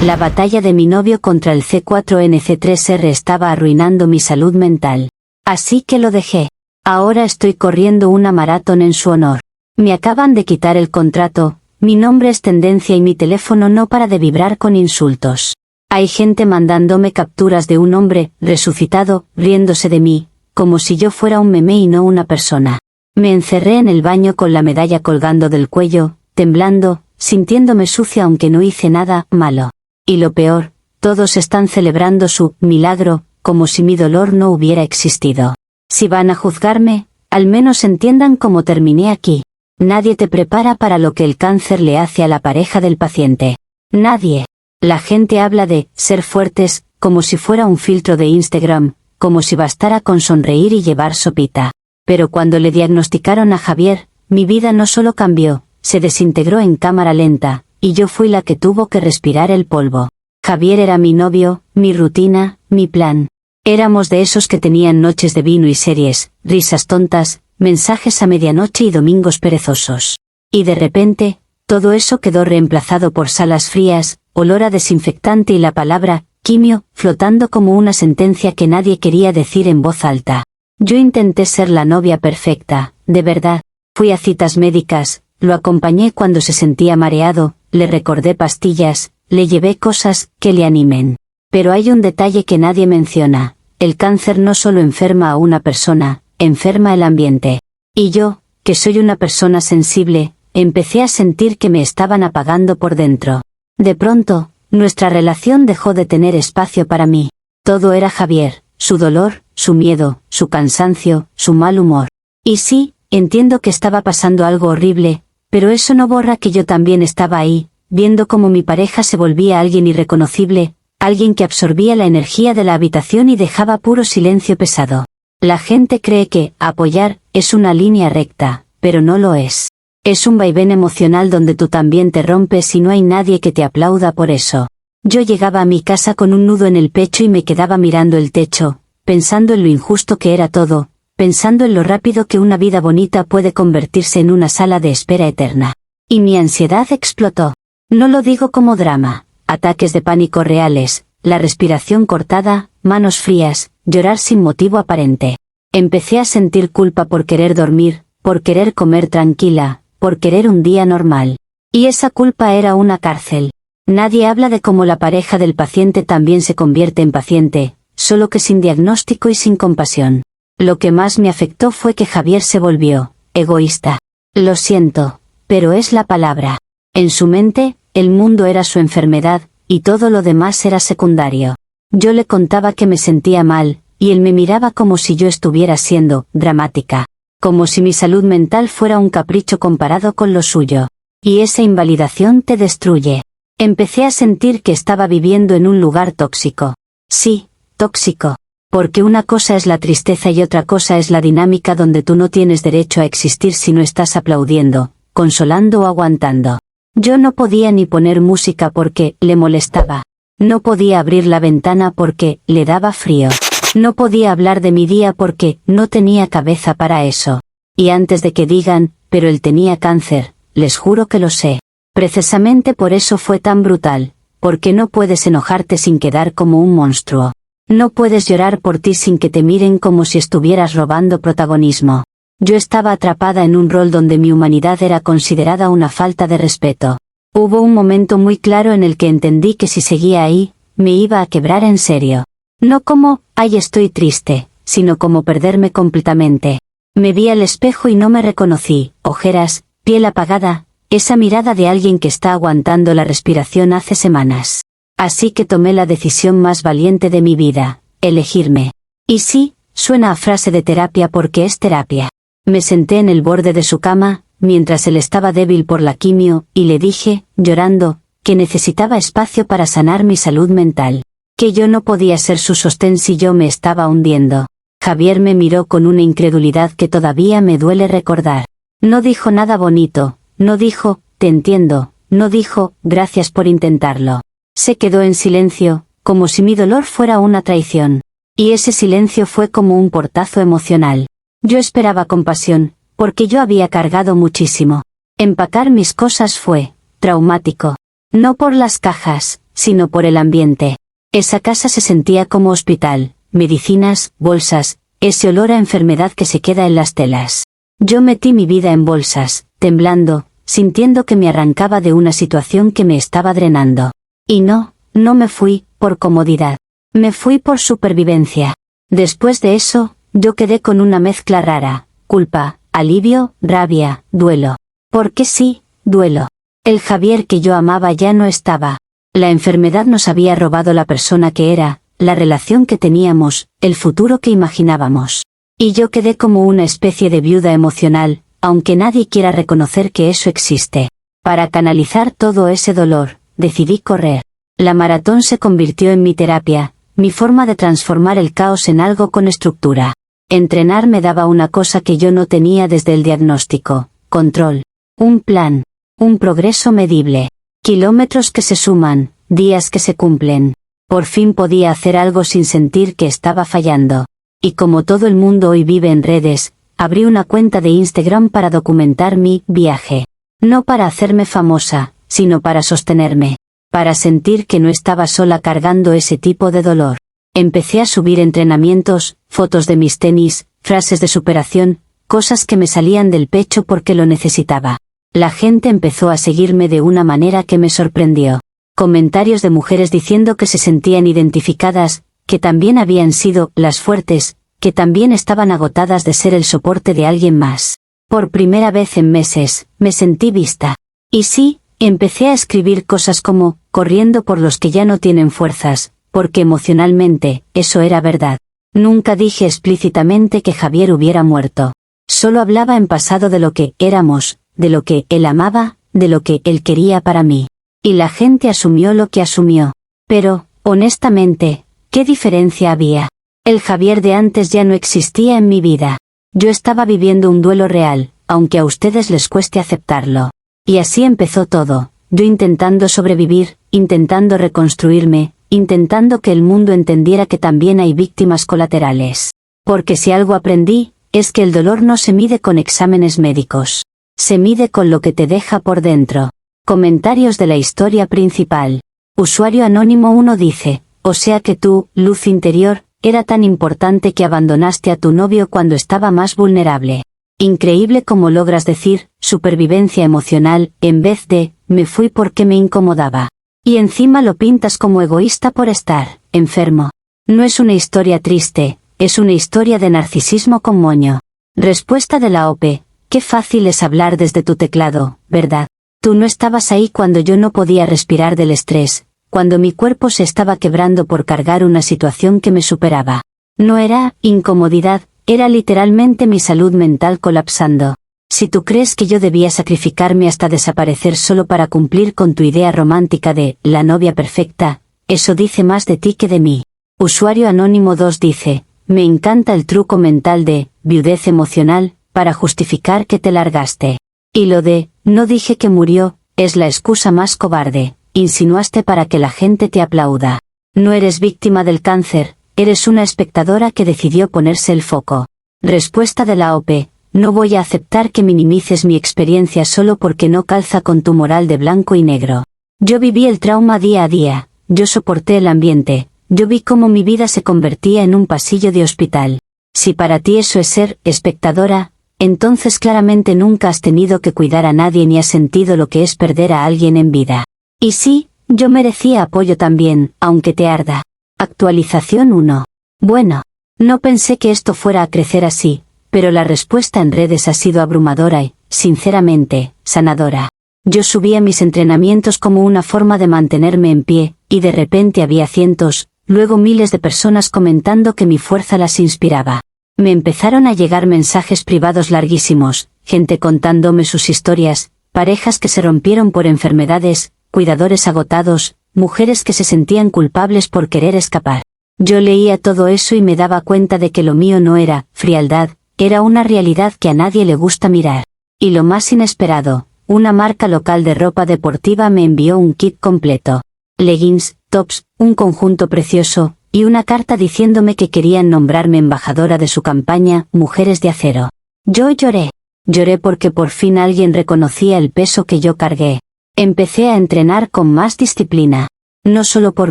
La batalla de mi novio contra el C4NC3R estaba arruinando mi salud mental. Así que lo dejé. Ahora estoy corriendo una maratón en su honor. Me acaban de quitar el contrato, mi nombre es tendencia y mi teléfono no para de vibrar con insultos. Hay gente mandándome capturas de un hombre resucitado, riéndose de mí, como si yo fuera un meme y no una persona. Me encerré en el baño con la medalla colgando del cuello, temblando, sintiéndome sucia aunque no hice nada malo. Y lo peor, todos están celebrando su milagro, como si mi dolor no hubiera existido. Si van a juzgarme, al menos entiendan cómo terminé aquí. Nadie te prepara para lo que el cáncer le hace a la pareja del paciente. Nadie. La gente habla de ser fuertes, como si fuera un filtro de Instagram, como si bastara con sonreír y llevar sopita. Pero cuando le diagnosticaron a Javier, mi vida no solo cambió, se desintegró en cámara lenta, y yo fui la que tuvo que respirar el polvo. Javier era mi novio, mi rutina, mi plan. Éramos de esos que tenían noches de vino y series, risas tontas, mensajes a medianoche y domingos perezosos. Y de repente, todo eso quedó reemplazado por salas frías, olor a desinfectante y la palabra quimio, flotando como una sentencia que nadie quería decir en voz alta. Yo intenté ser la novia perfecta, de verdad. Fui a citas médicas, lo acompañé cuando se sentía mareado, le recordé pastillas, le llevé cosas que le animen. Pero hay un detalle que nadie menciona. El cáncer no solo enferma a una persona, enferma el ambiente. Y yo, que soy una persona sensible, empecé a sentir que me estaban apagando por dentro. De pronto, nuestra relación dejó de tener espacio para mí. Todo era Javier, su dolor, su miedo, su cansancio, su mal humor. Y sí, entiendo que estaba pasando algo horrible, pero eso no borra que yo también estaba ahí, viendo cómo mi pareja se volvía alguien irreconocible, alguien que absorbía la energía de la habitación y dejaba puro silencio pesado. La gente cree que apoyar es una línea recta, pero no lo es. Es un vaivén emocional donde tú también te rompes y no hay nadie que te aplauda por eso. Yo llegaba a mi casa con un nudo en el pecho y me quedaba mirando el techo, pensando en lo injusto que era todo, pensando en lo rápido que una vida bonita puede convertirse en una sala de espera eterna. Y mi ansiedad explotó. No lo digo como drama, ataques de pánico reales, la respiración cortada, manos frías, llorar sin motivo aparente. Empecé a sentir culpa por querer dormir, por querer comer tranquila, por querer un día normal. Y esa culpa era una cárcel. Nadie habla de cómo la pareja del paciente también se convierte en paciente, solo que sin diagnóstico y sin compasión. Lo que más me afectó fue que Javier se volvió egoísta. Lo siento, pero es la palabra. En su mente, el mundo era su enfermedad, y todo lo demás era secundario. Yo le contaba que me sentía mal, y él me miraba como si yo estuviera siendo dramática. Como si mi salud mental fuera un capricho comparado con lo suyo. Y esa invalidación te destruye. Empecé a sentir que estaba viviendo en un lugar tóxico. Sí, tóxico. Porque una cosa es la tristeza y otra cosa es la dinámica donde tú no tienes derecho a existir si no estás aplaudiendo, consolando o aguantando. Yo no podía ni poner música porque le molestaba. No podía abrir la ventana porque le daba frío. No podía hablar de mi día porque no tenía cabeza para eso. Y antes de que digan, pero él tenía cáncer, les juro que lo sé. Precisamente por eso fue tan brutal, porque no puedes enojarte sin quedar como un monstruo. No puedes llorar por ti sin que te miren como si estuvieras robando protagonismo. Yo estaba atrapada en un rol donde mi humanidad era considerada una falta de respeto. Hubo un momento muy claro en el que entendí que si seguía ahí, me iba a quebrar en serio. No como, ay estoy triste, sino como perderme completamente. Me vi al espejo y no me reconocí, ojeras, piel apagada, esa mirada de alguien que está aguantando la respiración hace semanas. Así que tomé la decisión más valiente de mi vida, elegirme. Y sí, suena a frase de terapia porque es terapia. Me senté en el borde de su cama, mientras él estaba débil por la quimio, y le dije, llorando, que necesitaba espacio para sanar mi salud mental. Que yo no podía ser su sostén si yo me estaba hundiendo. Javier me miró con una incredulidad que todavía me duele recordar. No dijo nada bonito, no dijo, te entiendo, no dijo, gracias por intentarlo. Se quedó en silencio, como si mi dolor fuera una traición. Y ese silencio fue como un portazo emocional. Yo esperaba compasión, porque yo había cargado muchísimo. Empacar mis cosas fue traumático. No por las cajas, sino por el ambiente. Esa casa se sentía como hospital, medicinas, bolsas, ese olor a enfermedad que se queda en las telas. Yo metí mi vida en bolsas, temblando, sintiendo que me arrancaba de una situación que me estaba drenando. Y no me fui por comodidad. Me fui por supervivencia. Después de eso, yo quedé con una mezcla rara, culpa, alivio, rabia, duelo. Porque sí, duelo. El Javier que yo amaba ya no estaba. La enfermedad nos había robado la persona que era, la relación que teníamos, el futuro que imaginábamos. Y yo quedé como una especie de viuda emocional, aunque nadie quiera reconocer que eso existe. Para canalizar todo ese dolor, decidí correr. La maratón se convirtió en mi terapia, mi forma de transformar el caos en algo con estructura. Entrenar me daba una cosa que yo no tenía desde el diagnóstico: control. Un plan. Un progreso medible. Kilómetros que se suman, días que se cumplen. Por fin podía hacer algo sin sentir que estaba fallando. Y como todo el mundo hoy vive en redes, abrí una cuenta de Instagram para documentar mi viaje. No para hacerme famosa, sino para sostenerme. Para sentir que no estaba sola cargando ese tipo de dolor. Empecé a subir entrenamientos, fotos de mis tenis, frases de superación, cosas que me salían del pecho porque lo necesitaba. La gente empezó a seguirme de una manera que me sorprendió. Comentarios de mujeres diciendo que se sentían identificadas, que también habían sido las fuertes, que también estaban agotadas de ser el soporte de alguien más. Por primera vez en meses, me sentí vista. Y sí, empecé a escribir cosas como, corriendo por los que ya no tienen fuerzas, porque emocionalmente, eso era verdad. Nunca dije explícitamente que Javier hubiera muerto. Solo hablaba en pasado de lo que éramos, de lo que él amaba, de lo que él quería para mí. Y la gente asumió lo que asumió. Pero, honestamente, ¿qué diferencia había? El Javier de antes ya no existía en mi vida. Yo estaba viviendo un duelo real, aunque a ustedes les cueste aceptarlo. Y así empezó todo, yo intentando sobrevivir, intentando reconstruirme, intentando que el mundo entendiera que también hay víctimas colaterales. Porque si algo aprendí, es que el dolor no se mide con exámenes médicos. Se mide con lo que te deja por dentro. Comentarios de la historia principal. Usuario anónimo 1 dice, o sea que tu luz interior era tan importante que abandonaste a tu novio cuando estaba más vulnerable. Increíble cómo logras decir, supervivencia emocional, en vez de, me fui porque me incomodaba. Y encima lo pintas como egoísta por estar enfermo. No es una historia triste, es una historia de narcisismo con moño. Respuesta de la OP. Qué fácil es hablar desde tu teclado, ¿verdad? Tú no estabas ahí cuando yo no podía respirar del estrés, cuando mi cuerpo se estaba quebrando por cargar una situación que me superaba. No era incomodidad, era literalmente mi salud mental colapsando. Si tú crees que yo debía sacrificarme hasta desaparecer solo para cumplir con tu idea romántica de la novia perfecta, eso dice más de ti que de mí. Usuario anónimo 2 dice, me encanta el truco mental de viudez emocional, para justificar que te largaste. Y lo de, no dije que murió, es la excusa más cobarde, insinuaste para que la gente te aplauda. No eres víctima del cáncer, eres una espectadora que decidió ponerse el foco. Respuesta de la OP, no voy a aceptar que minimices mi experiencia solo porque no calza con tu moral de blanco y negro. Yo viví el trauma día a día, yo soporté el ambiente, yo vi cómo mi vida se convertía en un pasillo de hospital. Si para ti eso es ser espectadora, entonces claramente nunca has tenido que cuidar a nadie ni has sentido lo que es perder a alguien en vida. Y sí, yo merecía apoyo también, aunque te arda. Actualización 1. Bueno, no pensé que esto fuera a crecer así, pero la respuesta en redes ha sido abrumadora y, sinceramente, sanadora. Yo subía mis entrenamientos como una forma de mantenerme en pie, y de repente había cientos, luego miles de personas comentando que mi fuerza las inspiraba. Me empezaron a llegar mensajes privados larguísimos, gente contándome sus historias, parejas que se rompieron por enfermedades, cuidadores agotados, mujeres que se sentían culpables por querer escapar. Yo leía todo eso y me daba cuenta de que lo mío no era frialdad, era una realidad que a nadie le gusta mirar. Y lo más inesperado, una marca local de ropa deportiva me envió un kit completo. Leggings, tops, un conjunto precioso, y una carta diciéndome que querían nombrarme embajadora de su campaña, Mujeres de Acero. Yo lloré. Lloré porque por fin alguien reconocía el peso que yo cargué. Empecé a entrenar con más disciplina. no solo por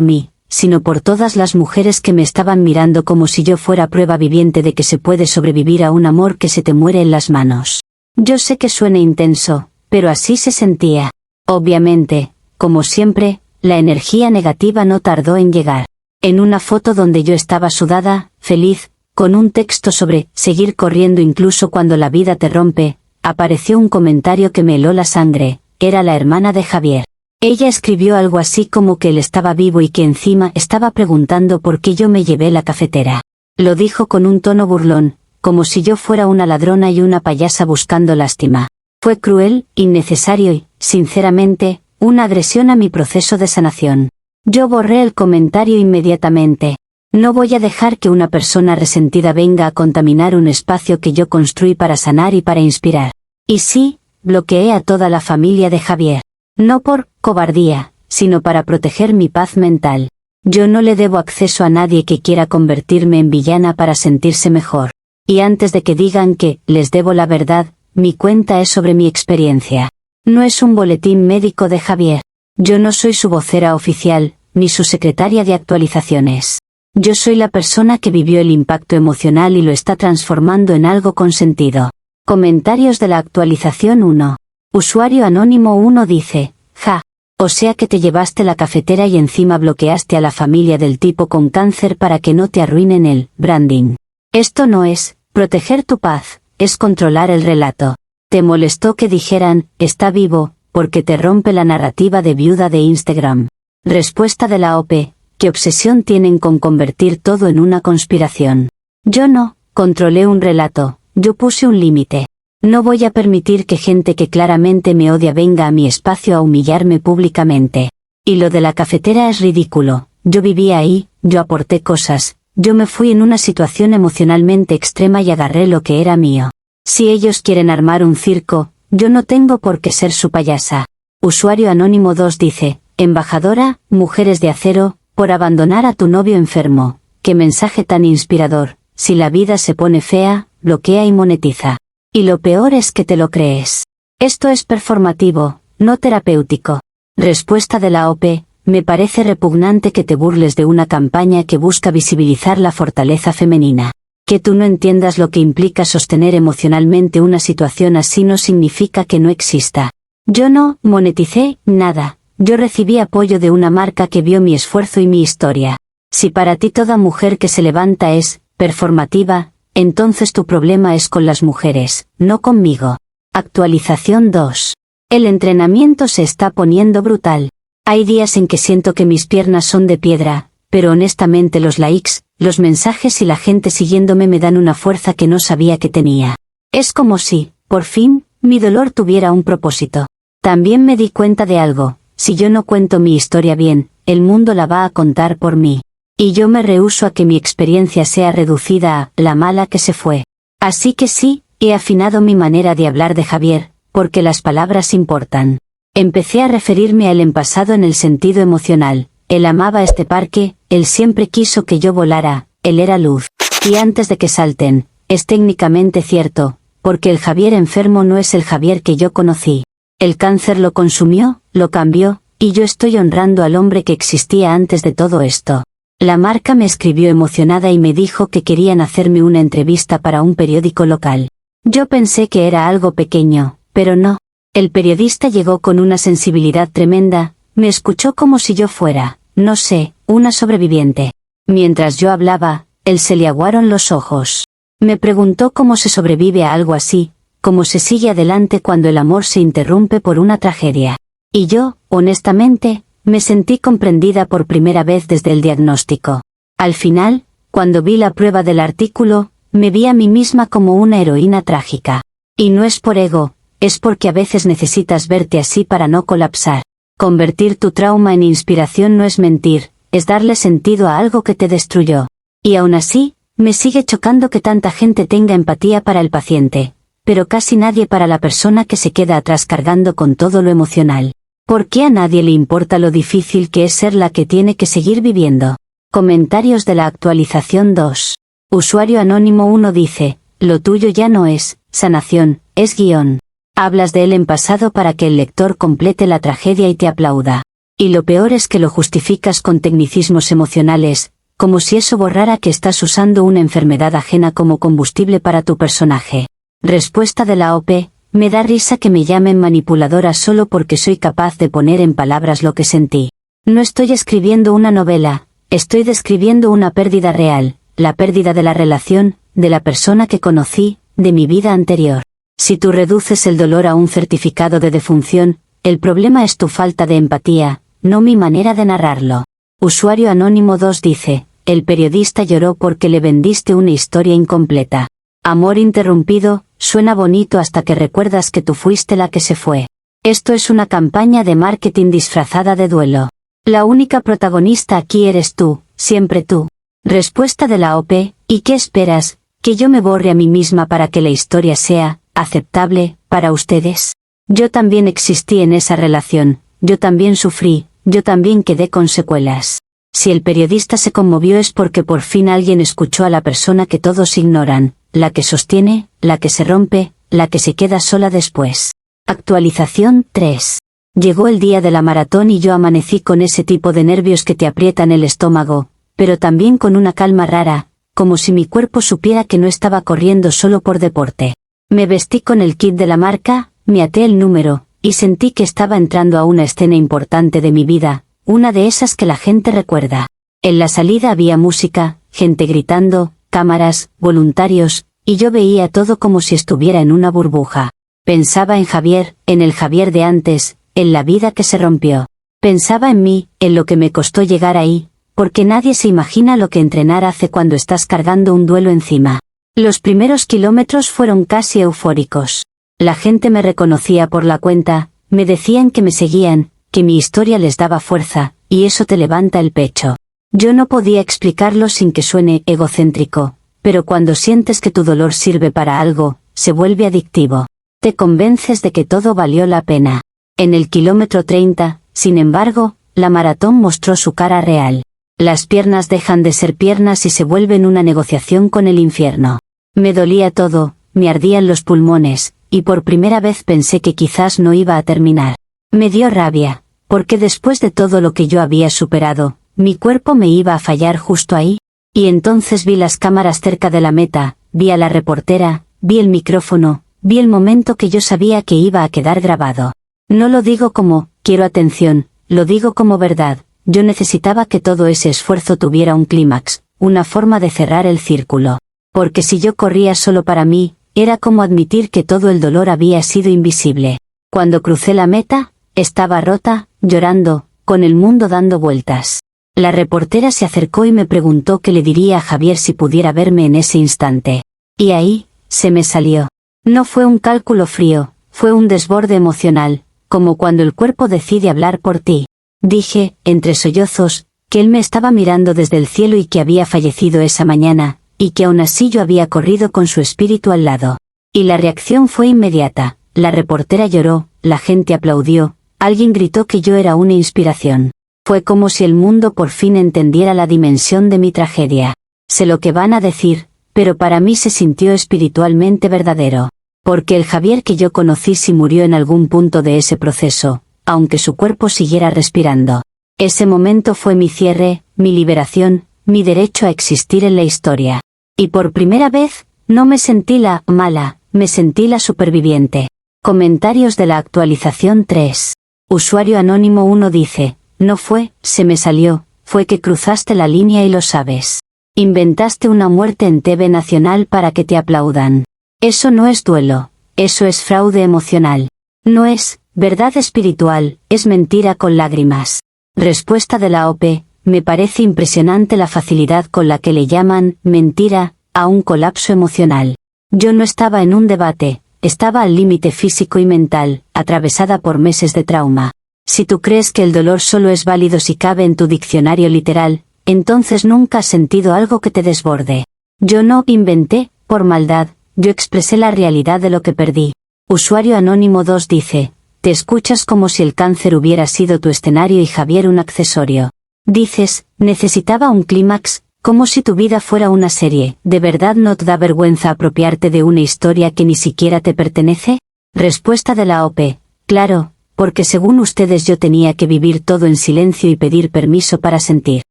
mí, sino por todas las mujeres que me estaban mirando como si yo fuera prueba viviente de que se puede sobrevivir a un amor que se te muere en las manos. Yo sé que suena intenso, pero así se sentía. Obviamente, como siempre, la energía negativa no tardó en llegar. En una foto donde yo estaba sudada, feliz, con un texto sobre seguir corriendo incluso cuando la vida te rompe, apareció un comentario que me heló la sangre. Era la hermana de Javier. Ella escribió algo así como que él estaba vivo y que encima estaba preguntando por qué yo me llevé la cafetera. Lo dijo con un tono burlón, como si yo fuera una ladrona y una payasa buscando lástima. Fue cruel, innecesario y, sinceramente, una agresión a mi proceso de sanación. Yo borré el comentario inmediatamente. No voy a dejar que una persona resentida venga a contaminar un espacio que yo construí para sanar y para inspirar. Y sí, bloqueé a toda la familia de Javier. No por cobardía, sino para proteger mi paz mental. Yo no le debo acceso a nadie que quiera convertirme en villana para sentirse mejor. Y antes de que digan que les debo la verdad, mi cuenta es sobre mi experiencia. No es un boletín médico de Javier. Yo no soy su vocera oficial, ni su secretaria de actualizaciones. Yo soy la persona que vivió el impacto emocional y lo está transformando en algo con sentido. Comentarios de la actualización 1. Usuario anónimo 1 dice, ja, o sea que te llevaste la cafetera y encima bloqueaste a la familia del tipo con cáncer para que no te arruinen el branding. Esto no es proteger tu paz, es controlar el relato. Te molestó que dijeran, está vivo, porque te rompe la narrativa de viuda de Instagram. Respuesta de la OP, ¿qué obsesión tienen con convertir todo en una conspiración? Yo no controlé un relato, yo puse un límite. No voy a permitir que gente que claramente me odia venga a mi espacio a humillarme públicamente. Y lo de la cafetera es ridículo, yo vivía ahí, yo aporté cosas, yo me fui en una situación emocionalmente extrema y agarré lo que era mío. Si ellos quieren armar un circo, yo no tengo por qué ser su payasa. Usuario anónimo 2 dice, embajadora, mujeres de acero, por abandonar a tu novio enfermo. Qué mensaje tan inspirador. Si la vida se pone fea, bloquea y monetiza. Y lo peor es que te lo crees. Esto es performativo, no terapéutico. Respuesta de la OP, me parece repugnante que te burles de una campaña que busca visibilizar la fortaleza femenina. Que tú no entiendas lo que implica sostener emocionalmente una situación así no significa que no exista. Yo no moneticé nada, yo recibí apoyo de una marca que vio mi esfuerzo y mi historia. Si para ti toda mujer que se levanta es performativa, entonces tu problema es con las mujeres, no conmigo. Actualización 2. El entrenamiento se está poniendo brutal. Hay días en que siento que mis piernas son de piedra, pero honestamente los likes, los mensajes y la gente siguiéndome me dan una fuerza que no sabía que tenía. Es como si, por fin, mi dolor tuviera un propósito. También me di cuenta de algo, si yo no cuento mi historia bien, el mundo la va a contar por mí. Y yo me rehúso a que mi experiencia sea reducida a la mala que se fue. Así que sí, he afinado mi manera de hablar de Javier, porque las palabras importan. Empecé a referirme a él en pasado en el sentido emocional. Él amaba este parque, él siempre quiso que yo volara, él era luz. Y antes de que salten, es técnicamente cierto, porque el Javier enfermo no es el Javier que yo conocí. El cáncer lo consumió, lo cambió, y yo estoy honrando al hombre que existía antes de todo esto. La marca me escribió emocionada y me dijo que querían hacerme una entrevista para un periódico local. Yo pensé que era algo pequeño, pero no. El periodista llegó con una sensibilidad tremenda, me escuchó como si yo fuera, no sé, una sobreviviente. Mientras yo hablaba, él se le aguaron los ojos. Me preguntó cómo se sobrevive a algo así, cómo se sigue adelante cuando el amor se interrumpe por una tragedia. Y yo, honestamente, me sentí comprendida por primera vez desde el diagnóstico. Al final, cuando vi la prueba del artículo, me vi a mí misma como una heroína trágica. Y no es por ego, es porque a veces necesitas verte así para no colapsar. Convertir tu trauma en inspiración no es mentir, es darle sentido a algo que te destruyó. Y aún así, me sigue chocando que tanta gente tenga empatía para el paciente, pero casi nadie para la persona que se queda atrás cargando con todo lo emocional. ¿Por qué a nadie le importa lo difícil que es ser la que tiene que seguir viviendo? Comentarios de la actualización 2. Usuario anónimo 1 dice, lo tuyo ya no es sanación, es guión. Hablas de él en pasado para que el lector complete la tragedia y te aplauda. Y lo peor es que lo justificas con tecnicismos emocionales, como si eso borrara que estás usando una enfermedad ajena como combustible para tu personaje. Respuesta de la OP: me da risa que me llamen manipuladora solo porque soy capaz de poner en palabras lo que sentí. No estoy escribiendo una novela, estoy describiendo una pérdida real, la pérdida de la relación, de la persona que conocí, de mi vida anterior. Si tú reduces el dolor a un certificado de defunción, el problema es tu falta de empatía, no mi manera de narrarlo. Usuario Anónimo 2 dice: el periodista lloró porque le vendiste una historia incompleta. Amor interrumpido, suena bonito hasta que recuerdas que tú fuiste la que se fue. Esto es una campaña de marketing disfrazada de duelo. La única protagonista aquí eres tú, siempre tú. Respuesta de la OP: ¿y qué esperas? ¿Que yo me borre a mí misma para que la historia sea aceptable para ustedes? Yo también existí en esa relación, yo también sufrí, yo también quedé con secuelas. Si el periodista se conmovió es porque por fin alguien escuchó a la persona que todos ignoran, la que sostiene, la que se rompe, la que se queda sola después. Actualización 3. Llegó el día de la maratón y yo amanecí con ese tipo de nervios que te aprietan el estómago, pero también con una calma rara, como si mi cuerpo supiera que no estaba corriendo solo por deporte. Me vestí con el kit de la marca, me até el número, y sentí que estaba entrando a una escena importante de mi vida, una de esas que la gente recuerda. En la salida había música, gente gritando, cámaras, voluntarios, y yo veía todo como si estuviera en una burbuja. Pensaba en Javier, en el Javier de antes, en la vida que se rompió. Pensaba en mí, en lo que me costó llegar ahí, porque nadie se imagina lo que entrenar hace cuando estás cargando un duelo encima. Los primeros kilómetros fueron casi eufóricos. La gente me reconocía por la cuenta, me decían que me seguían, que mi historia les daba fuerza, y eso te levanta el pecho. Yo no podía explicarlo sin que suene egocéntrico, pero cuando sientes que tu dolor sirve para algo, se vuelve adictivo. Te convences de que todo valió la pena. En el kilómetro 30, sin embargo, la maratón mostró su cara real. Las piernas dejan de ser piernas y se vuelven una negociación con el infierno. Me dolía todo, me ardían los pulmones, y por primera vez pensé que quizás no iba a terminar. Me dio rabia, porque después de todo lo que yo había superado, mi cuerpo me iba a fallar justo ahí. Y entonces vi las cámaras cerca de la meta, vi a la reportera, vi el micrófono, vi el momento que yo sabía que iba a quedar grabado. No lo digo como, quiero atención, lo digo como verdad. Yo necesitaba que todo ese esfuerzo tuviera un clímax, una forma de cerrar el círculo. Porque si yo corría solo para mí, era como admitir que todo el dolor había sido invisible. Cuando crucé la meta, estaba rota, llorando, con el mundo dando vueltas. La reportera se acercó y me preguntó qué le diría a Javier si pudiera verme en ese instante. Y ahí, se me salió. No fue un cálculo frío, fue un desborde emocional, como cuando el cuerpo decide hablar por ti. Dije, entre sollozos, que él me estaba mirando desde el cielo y que había fallecido esa mañana, y que aún así yo había corrido con su espíritu al lado. Y la reacción fue inmediata, la reportera lloró, la gente aplaudió, alguien gritó que yo era una inspiración. Fue como si el mundo por fin entendiera la dimensión de mi tragedia. Sé lo que van a decir, pero para mí se sintió espiritualmente verdadero. Porque el Javier que yo conocí sí murió en algún punto de ese proceso, aunque su cuerpo siguiera respirando. Ese momento fue mi cierre, mi liberación, mi derecho a existir en la historia. Y por primera vez, no me sentí la mala, me sentí la superviviente. Comentarios de la actualización 3. Usuario Anónimo 1 dice: no fue, se me salió, fue que cruzaste la línea y lo sabes. Inventaste una muerte en TV Nacional para que te aplaudan. Eso no es duelo, eso es fraude emocional. No es verdad espiritual, es mentira con lágrimas. Respuesta de la OP: me parece impresionante la facilidad con la que le llaman mentira a un colapso emocional. Yo no estaba en un debate, estaba al límite físico y mental, atravesada por meses de trauma. Si tú crees que el dolor solo es válido si cabe en tu diccionario literal, entonces nunca has sentido algo que te desborde. Yo no inventé, por maldad, yo expresé la realidad de lo que perdí. Usuario Anónimo 2 dice: te escuchas como si el cáncer hubiera sido tu escenario y Javier un accesorio. Dices, necesitaba un clímax, como si tu vida fuera una serie. ¿De verdad no te da vergüenza apropiarte de una historia que ni siquiera te pertenece? Respuesta de la OP: claro, porque según ustedes yo tenía que vivir todo en silencio y pedir permiso para sentir.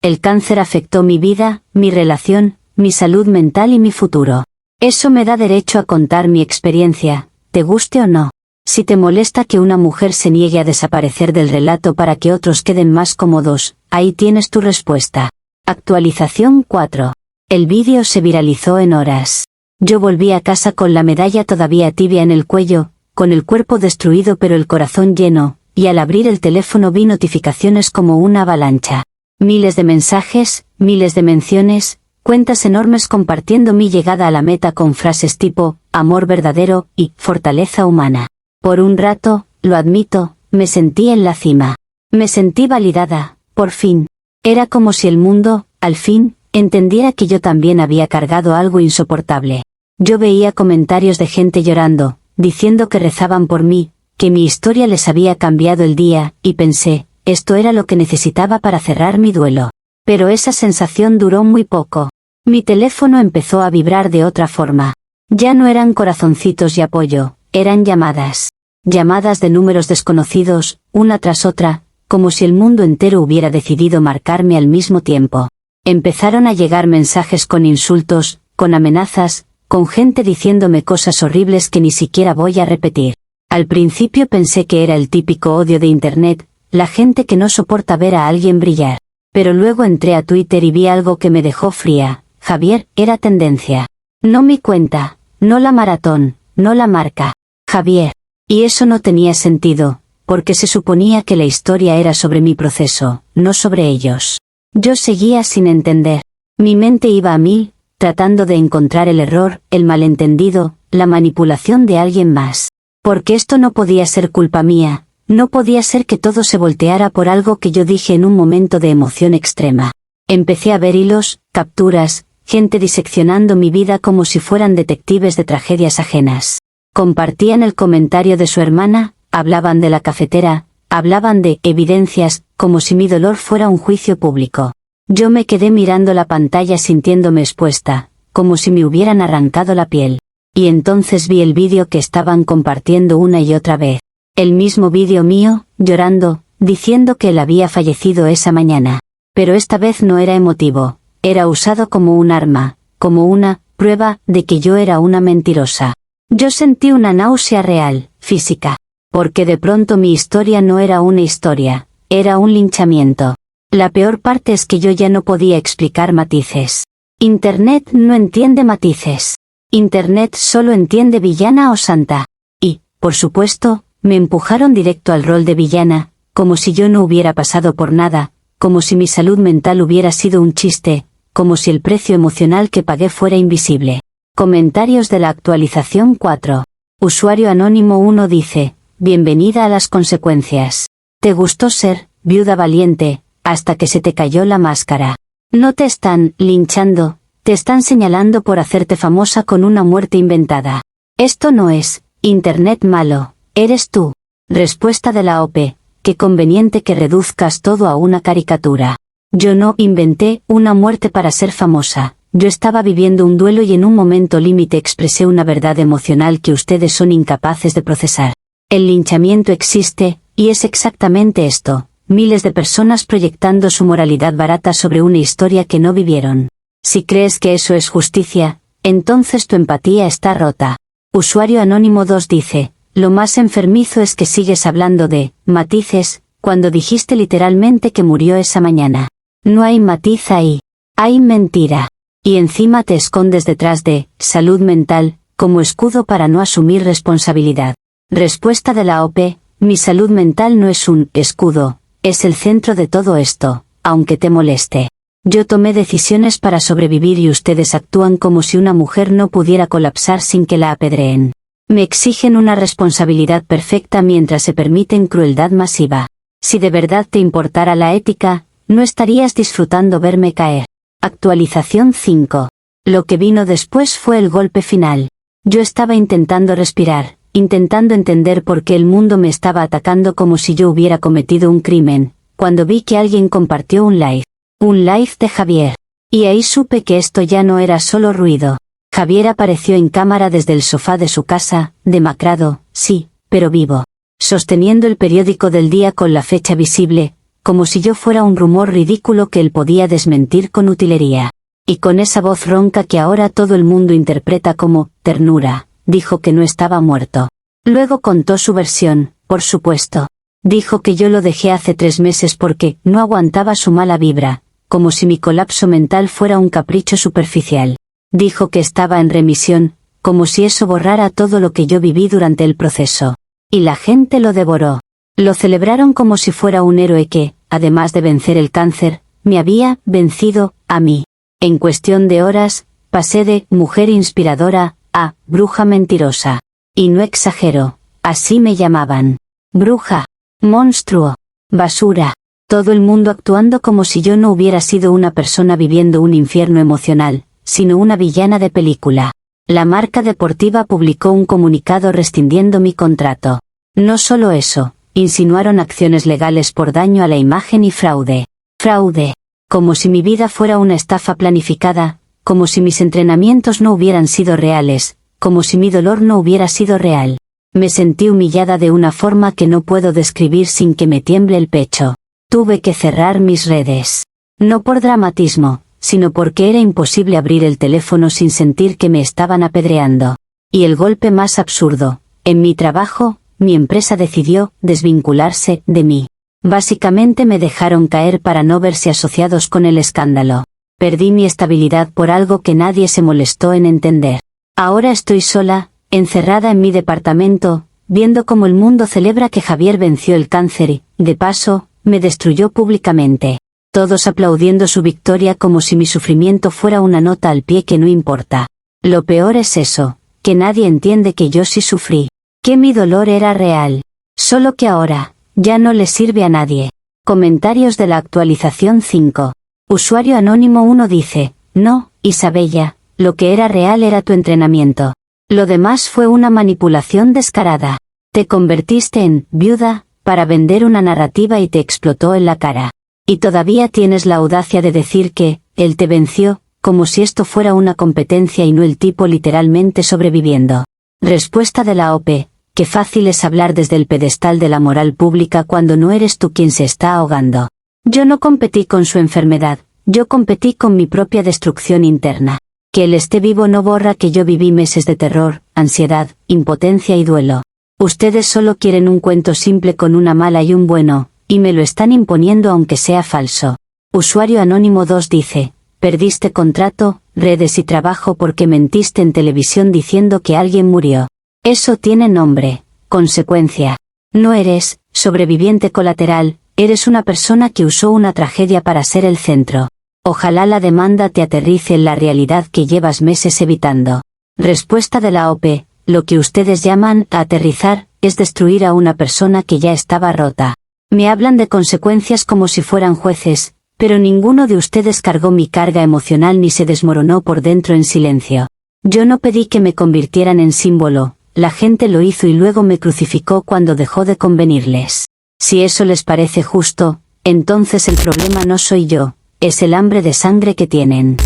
El cáncer afectó mi vida, mi relación, mi salud mental y mi futuro. Eso me da derecho a contar mi experiencia, te guste o no. Si te molesta que una mujer se niegue a desaparecer del relato para que otros queden más cómodos, ahí tienes tu respuesta. Actualización 4. El vídeo se viralizó en horas. Yo volví a casa con la medalla todavía tibia en el cuello, con el cuerpo destruido pero el corazón lleno, y al abrir el teléfono vi notificaciones como una avalancha. Miles de mensajes, miles de menciones, cuentas enormes compartiendo mi llegada a la meta con frases tipo, amor verdadero, y, fortaleza humana. Por un rato, lo admito, me sentí en la cima. Me sentí validada, por fin. Era como si el mundo, al fin, entendiera que yo también había cargado algo insoportable. Yo veía comentarios de gente llorando, diciendo que rezaban por mí, que mi historia les había cambiado el día, y pensé, esto era lo que necesitaba para cerrar mi duelo. Pero esa sensación duró muy poco. Mi teléfono empezó a vibrar de otra forma. Ya no eran corazoncitos y apoyo, eran llamadas. Llamadas de números desconocidos, una tras otra, como si el mundo entero hubiera decidido marcarme al mismo tiempo. Empezaron a llegar mensajes con insultos, con amenazas, con gente diciéndome cosas horribles que ni siquiera voy a repetir. Al principio pensé que era el típico odio de Internet, la gente que no soporta ver a alguien brillar. Pero luego entré a Twitter y vi algo que me dejó fría. Javier, era tendencia. No mi cuenta, no la maratón, no la marca. Javier. Y eso no tenía sentido, porque se suponía que la historia era sobre mi proceso, no sobre ellos. Yo seguía sin entender. Mi mente iba a mil, tratando de encontrar el error, el malentendido, la manipulación de alguien más. Porque esto no podía ser culpa mía. No podía ser que todo se volteara por algo que yo dije en un momento de emoción extrema. Empecé a ver hilos, capturas, gente diseccionando mi vida como si fueran detectives de tragedias ajenas. Compartían el comentario de su hermana, hablaban de la cafetera, hablaban de evidencias, como si mi dolor fuera un juicio público. Yo me quedé mirando la pantalla sintiéndome expuesta, como si me hubieran arrancado la piel. Y entonces vi el vídeo que estaban compartiendo una y otra vez. El mismo vídeo mío, llorando, diciendo que él había fallecido esa mañana. Pero esta vez no era emotivo, era usado como un arma, como una prueba de que yo era una mentirosa. Yo sentí una náusea real, física, porque de pronto mi historia no era una historia, era un linchamiento. La peor parte es que yo ya no podía explicar matices. Internet no entiende matices. Internet solo entiende villana o santa. Y, por supuesto, me empujaron directo al rol de villana, como si yo no hubiera pasado por nada, como si mi salud mental hubiera sido un chiste, como si el precio emocional que pagué fuera invisible. Comentarios de la actualización 4. Usuario anónimo 1 dice, bienvenida a las consecuencias. Te gustó ser, viuda valiente, hasta que se te cayó la máscara. No te están linchando, te están señalando por hacerte famosa con una muerte inventada. Esto no es Internet malo. Eres tú. Respuesta de la OP. Qué conveniente que reduzcas todo a una caricatura. Yo no inventé una muerte para ser famosa. Yo estaba viviendo un duelo y en un momento límite expresé una verdad emocional que ustedes son incapaces de procesar. El linchamiento existe, y es exactamente esto. Miles de personas proyectando su moralidad barata sobre una historia que no vivieron. Si crees que eso es justicia, entonces tu empatía está rota. Usuario anónimo 2 dice, lo más enfermizo es que sigues hablando de matices, cuando dijiste literalmente que murió esa mañana. No hay matiz ahí. Hay mentira. Y encima te escondes detrás de salud mental, como escudo para no asumir responsabilidad. Respuesta de la OP, mi salud mental no es un escudo, es el centro de todo esto, aunque te moleste. Yo tomé decisiones para sobrevivir y ustedes actúan como si una mujer no pudiera colapsar sin que la apedreen. Me exigen una responsabilidad perfecta mientras se permiten crueldad masiva. Si de verdad te importara la ética, no estarías disfrutando verme caer. Actualización 5. Lo que vino después fue el golpe final. Yo estaba intentando respirar, intentando entender por qué el mundo me estaba atacando como si yo hubiera cometido un crimen, cuando vi que alguien compartió un live. Un live de Javier. Y ahí supe que esto ya no era solo ruido. Javier apareció en cámara desde el sofá de su casa, demacrado, sí, pero vivo. sosteniendo el periódico del día con la fecha visible, como si yo fuera un rumor ridículo que él podía desmentir con utilería. Y con esa voz ronca que ahora todo el mundo interpreta como ternura, dijo que no estaba muerto. Luego contó su versión, por supuesto. Dijo que yo lo dejé hace 3 meses porque no aguantaba su mala vibra, como si mi colapso mental fuera un capricho superficial. Dijo que estaba en remisión, como si eso borrara todo lo que yo viví durante el proceso. Y la gente lo devoró. Lo celebraron como si fuera un héroe que, además de vencer el cáncer, me había vencido a mí. En cuestión de horas, pasé de mujer inspiradora a bruja mentirosa. Y no exagero, así me llamaban. Bruja, monstruo, basura. Todo el mundo actuando como si yo no hubiera sido una persona viviendo un infierno emocional, sino una villana de película. La marca deportiva publicó un comunicado rescindiendo mi contrato. No solo eso, insinuaron acciones legales por daño a la imagen y fraude. Fraude. Como si mi vida fuera una estafa planificada, como si mis entrenamientos no hubieran sido reales, como si mi dolor no hubiera sido real. Me sentí humillada de una forma que no puedo describir sin que me tiemble el pecho. Tuve que cerrar mis redes. No por dramatismo, sino porque era imposible abrir el teléfono sin sentir que me estaban apedreando. Y el golpe más absurdo, en mi trabajo, mi empresa decidió desvincularse de mí. Básicamente me dejaron caer para no verse asociados con el escándalo. Perdí mi estabilidad por algo que nadie se molestó en entender. Ahora estoy sola, encerrada en mi departamento, viendo cómo el mundo celebra que Javier venció el cáncer y, de paso, me destruyó públicamente. Todos aplaudiendo su victoria como si mi sufrimiento fuera una nota al pie que no importa. Lo peor es eso, que nadie entiende que yo sí sufrí. Que mi dolor era real. Solo que ahora, ya no le sirve a nadie. Comentarios de la actualización 5. Usuario anónimo 1 dice, no, Isabella, lo que era real era tu entrenamiento. Lo demás fue una manipulación descarada. Te convertiste en viuda para vender una narrativa y te explotó en la cara. Y todavía tienes la audacia de decir que él te venció, como si esto fuera una competencia y no el tipo literalmente sobreviviendo. Respuesta de la OP. Qué fácil es hablar desde el pedestal de la moral pública cuando no eres tú quien se está ahogando. Yo no competí con su enfermedad, yo competí con mi propia destrucción interna. Que él esté vivo no borra que yo viví meses de terror, ansiedad, impotencia y duelo. Ustedes solo quieren un cuento simple con una mala y un bueno, y me lo están imponiendo aunque sea falso. Usuario anónimo 2 dice, perdiste contrato, redes y trabajo porque mentiste en televisión diciendo que alguien murió. Eso tiene nombre, consecuencia. No eres sobreviviente colateral, eres una persona que usó una tragedia para ser el centro. Ojalá la demanda te aterrice en la realidad que llevas meses evitando. Respuesta de la OP, lo que ustedes llaman aterrizar, es destruir a una persona que ya estaba rota. Me hablan de consecuencias como si fueran jueces, pero ninguno de ustedes cargó mi carga emocional ni se desmoronó por dentro en silencio. Yo no pedí que me convirtieran en símbolo. La gente lo hizo y luego me crucificó cuando dejó de convenirles. Si eso les parece justo, entonces el problema no soy yo, es el hambre de sangre que tienen.